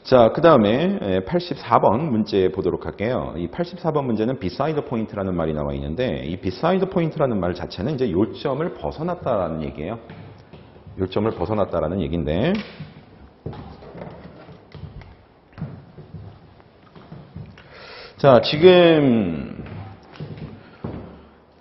자, 그 다음에 84번 문제 보도록 할게요. 이 84번 문제는 beside point라는 말이 나와 있는데 이 beside point라는 말 자체는 이제 요점을 벗어났다라는 얘기예요. 요점을 벗어났다라는 얘기인데 자, 지금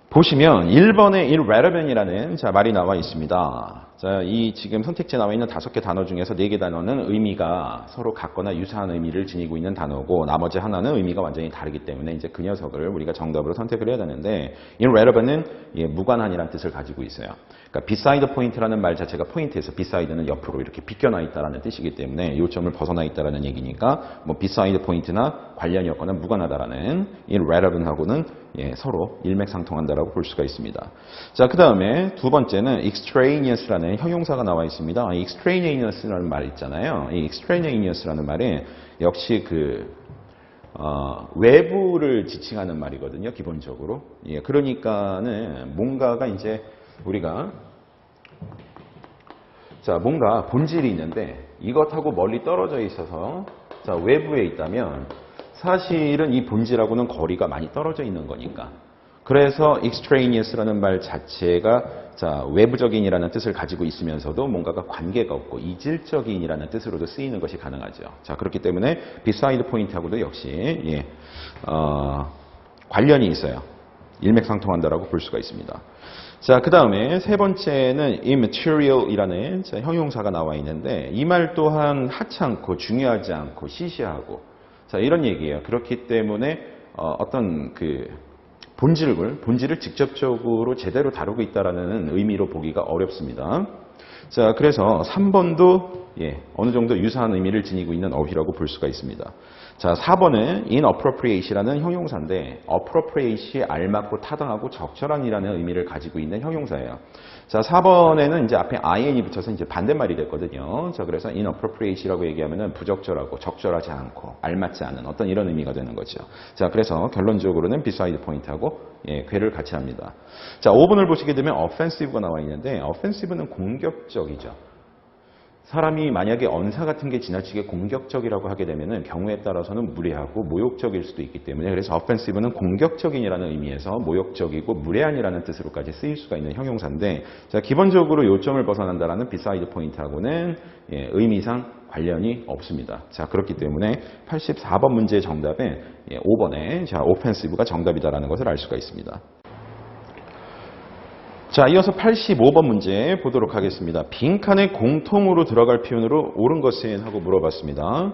보시면 1번에 irrelevant이라는 말이 나와 있습니다. 자, 이 지금 선택지에 나와 있는 5개 단어 중에서 4개 단어는 의미가 서로 같거나 유사한 의미를 지니고 있는 단어고 나머지 하나는 의미가 완전히 다르기 때문에 이제 그 녀석을 우리가 정답으로 선택을 해야 되는데 irrelevant은 무관한이라는 뜻을 가지고 있어요. 그러니까 beside point라는 말 자체가 포인트에서 beside는 옆으로 이렇게 비껴나 있다라는 뜻이기 때문에 요점을 벗어나 있다라는 얘기니까 뭐 beside point나 관련이 없거나 무관하다라는 irrelevant하고는 서로 일맥상통한다라고 볼 수가 있습니다. 자, 그 다음에 두 번째는 extraneous라는 형용사가 나와 있습니다. extraneous라는 말 있잖아요. 이 extraneous라는 말이 역시 외부를 지칭하는 말이거든요. 기본적으로. 그러니까는 뭔가가 이제 우리가 뭔가 본질이 있는데 이것하고 멀리 떨어져 있어서 외부에 있다면 사실은 이 본질하고는 거리가 많이 떨어져 있는 거니까. 그래서 extraneous라는 말 자체가 외부적인이라는 뜻을 가지고 있으면서도 뭔가가 관계가 없고 이질적인이라는 뜻으로도 쓰이는 것이 가능하죠. 자, 그렇기 때문에 beside point하고도 역시 관련이 있어요. 일맥상통한다라고 볼 수가 있습니다. 자, 그 다음에 세 번째는 immaterial이라는 형용사가 나와 있는데 이 말 또한 하찮고 중요하지 않고 시시하고 이런 얘기예요. 그렇기 때문에 어떤 본질을 직접적으로 제대로 다루고 있다라는 의미로 보기가 어렵습니다. 자, 그래서 3번도 어느 정도 유사한 의미를 지니고 있는 어휘라고 볼 수가 있습니다. 자, 4번은 inappropriate이라는 형용사인데 appropriate이 알맞고 타당하고 적절한이라는 의미를 가지고 있는 형용사예요. 자, 4번에는 이제 앞에 in이 붙여서 이제 반대말이 됐거든요. 자, 그래서 inappropriate이라고 얘기하면은 부적절하고 적절하지 않고 알맞지 않은 어떤 이런 의미가 되는 거죠. 자, 그래서 결론적으로는 beside point하고 궤를 같이 합니다. 자, 5번을 보시게 되면 offensive가 나와 있는데 offensive는 공격적이죠. 사람이 만약에 언사 같은 게 지나치게 공격적이라고 하게 되면은 경우에 따라서는 무례하고 모욕적일 수도 있기 때문에 그래서 offensive는 공격적인이라는 의미에서 모욕적이고 무례한이라는 뜻으로까지 쓰일 수가 있는 형용사인데 자, 기본적으로 요점을 벗어난다라는 beside point하고는 의미상 관련이 없습니다. 자, 그렇기 때문에 84번 문제의 정답에 5번에 offensive가 정답이다라는 것을 알 수가 있습니다. 자, 이어서 85번 문제 보도록 하겠습니다. 빈칸에 공통으로 들어갈 표현으로 옳은 것은 하고 물어봤습니다.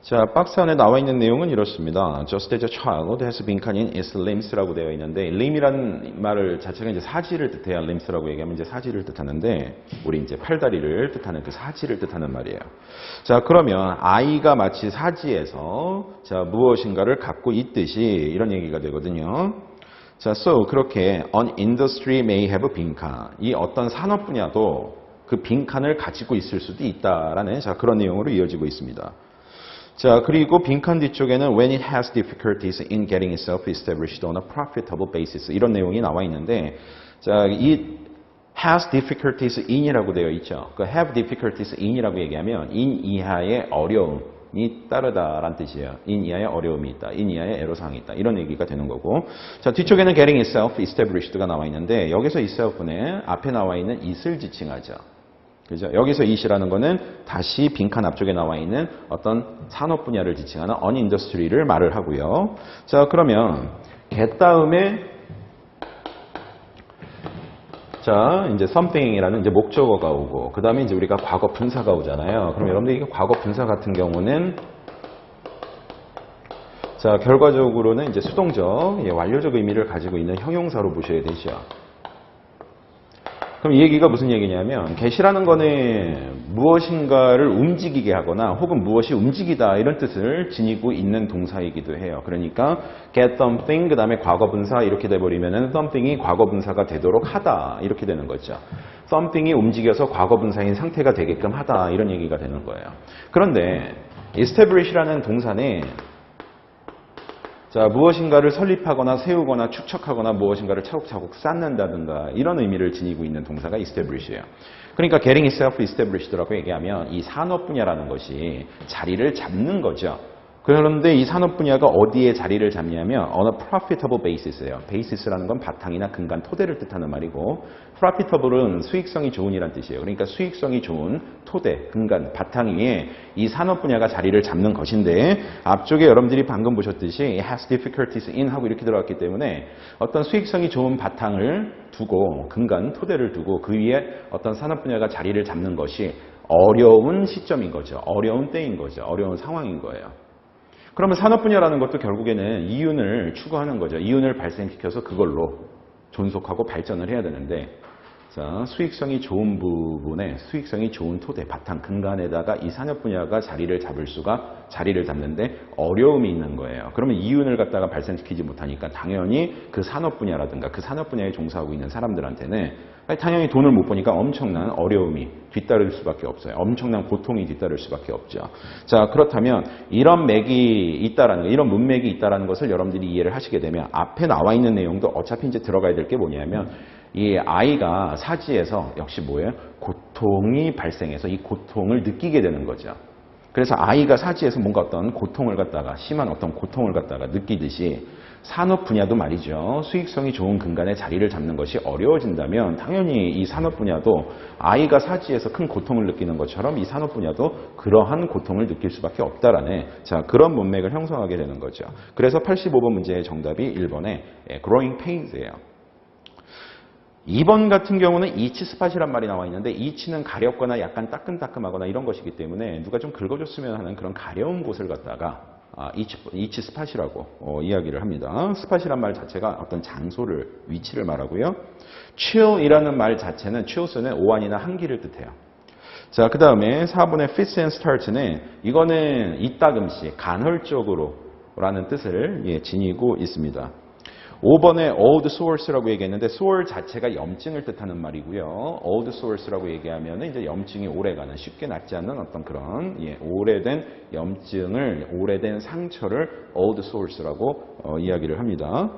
자, 박스 안에 나와 있는 내용은 이렇습니다. Just as a child has 빈칸 in its limbs라고 되어 있는데 limb이라는 말을 자체가 이제 사지를 뜻해요. limbs라고 얘기하면 이제 사지를 뜻하는데 우리 이제 팔다리를 뜻하는 그 사지를 뜻하는 말이에요. 자, 그러면 아이가 마치 사지에서 무엇인가를 갖고 있듯이 이런 얘기가 되거든요. 자, so 그렇게 an industry may have 빈칸. 이 어떤 산업 분야도 그 빈칸을 가지고 있을 수도 있다라는 그런 내용으로 이어지고 있습니다. 자, 그리고 빈칸 뒤쪽에는 when it has difficulties in getting itself established on a profitable basis 이런 내용이 나와 있는데 자, 이 has difficulties in이라고 되어 있죠. 그 have difficulties in이라고 얘기하면 in 이하의 어려움 이 따르다라는 뜻이에요. in 이하의 어려움이 있다. in 이하의 애로사항이 있다. 이런 얘기가 되는 거고. 자, 뒤쪽에는 getting itself established가 나와 있는데 여기서 itself는 앞에 나와 있는 it을 지칭하죠. 그죠? 여기서 it이라는 거는 다시 빈칸 앞쪽에 나와 있는 어떤 산업 분야를 지칭하는 an industry를 말을 하고요. 자, 그러면 get 다음에 자, 이제 something이라는 이제 목적어가 오고, 그 다음에 이제 우리가 과거 분사가 오잖아요. 그럼 여러분들 이게 과거 분사 같은 경우는, 자, 결과적으로는 이제 수동적, 완료적 의미를 가지고 있는 형용사로 보셔야 되죠. 그럼 이 얘기가 무슨 얘기냐면, get이라는 거는 무엇인가를 움직이게 하거나 혹은 무엇이 움직이다 이런 뜻을 지니고 있는 동사이기도 해요. 그러니까 get something 그 다음에 과거 분사 이렇게 돼버리면은 something이 과거 분사가 되도록 하다 이렇게 되는 거죠. something이 움직여서 과거 분사인 상태가 되게끔 하다 이런 얘기가 되는 거예요. 그런데 establish라는 동사는 자, 무엇인가를 설립하거나 세우거나 축척하거나 무엇인가를 차곡차곡 쌓는다든가 이런 의미를 지니고 있는 동사가 establish예요. 그러니까 getting itself established라고 얘기하면 이 산업 분야라는 것이 자리를 잡는 거죠. 그런데 이 산업 분야가 어디에 자리를 잡냐면 on a profitable basis예요. basis라는 건 바탕이나 근간, 토대를 뜻하는 말이고 profitable은 수익성이 좋은이란 뜻이에요. 그러니까 수익성이 좋은 토대, 근간, 바탕 위에 이 산업 분야가 자리를 잡는 것인데 앞쪽에 여러분들이 방금 보셨듯이 has difficulties in 하고 이렇게 들어갔기 때문에 어떤 수익성이 좋은 바탕을 두고 근간, 토대를 두고 그 위에 어떤 산업 분야가 자리를 잡는 것이 어려운 시점인 거죠. 어려운 때인 거죠. 어려운 상황인 거예요. 그러면 산업 분야라는 것도 결국에는 이윤을 추구하는 거죠. 이윤을 발생시켜서 그걸로 존속하고 발전을 해야 되는데 자, 수익성이 좋은 부분에 수익성이 좋은 토대, 바탕, 근간에다가 이 산업 분야가 자리를 잡는데 어려움이 있는 거예요. 그러면 이윤을 갖다가 발생시키지 못하니까 당연히 그 산업 분야라든가 그 산업 분야에 종사하고 있는 사람들한테는 당연히 돈을 못 버니까 엄청난 어려움이 뒤따를 수밖에 없어요. 엄청난 고통이 뒤따를 수밖에 없죠. 자, 그렇다면 이런 맥이 있다라는 거, 이런 문맥이 있다라는 것을 여러분들이 이해를 하시게 되면 앞에 나와 있는 내용도 어차피 이제 들어가야 될 게 뭐냐면 이 아이가 사지에서 역시 뭐예요? 고통이 발생해서 이 고통을 느끼게 되는 거죠. 그래서 아이가 사지에서 뭔가 어떤 고통을 갖다가 심한 어떤 고통을 갖다가 느끼듯이 산업 분야도 말이죠. 수익성이 좋은 근간에 자리를 잡는 것이 어려워진다면 당연히 이 산업 분야도 아이가 사지에서 큰 고통을 느끼는 것처럼 이 산업 분야도 그러한 고통을 느낄 수밖에 없다라는 자, 그런 문맥을 형성하게 되는 거죠. 그래서 85번 문제의 정답이 1번의 growing pains예요. 2번 같은 경우는 each spot이란 말이 나와 있는데 each는 가렵거나 약간 따끔따끔하거나 이런 것이기 때문에 누가 좀 긁어줬으면 하는 그런 가려운 곳을 갖다가 each spot이라고 이야기를 합니다. spot이란 말 자체가 어떤 장소를, 위치를 말하고요. chill이라는 말 자체는 chills는 오한이나 한기를 뜻해요. 자, 그 다음에 4번의 fits and starts는 이거는 이따금씩, 간헐적으로 라는 뜻을 지니고 있습니다. 5번에 old sore라고 얘기했는데 sore 자체가 염증을 뜻하는 말이고요. old sore라고 얘기하면 이제 염증이 오래가는 쉽게 낫지 않는 어떤 그런 오래된 염증을 오래된 상처를 old sore라고 이야기를 합니다.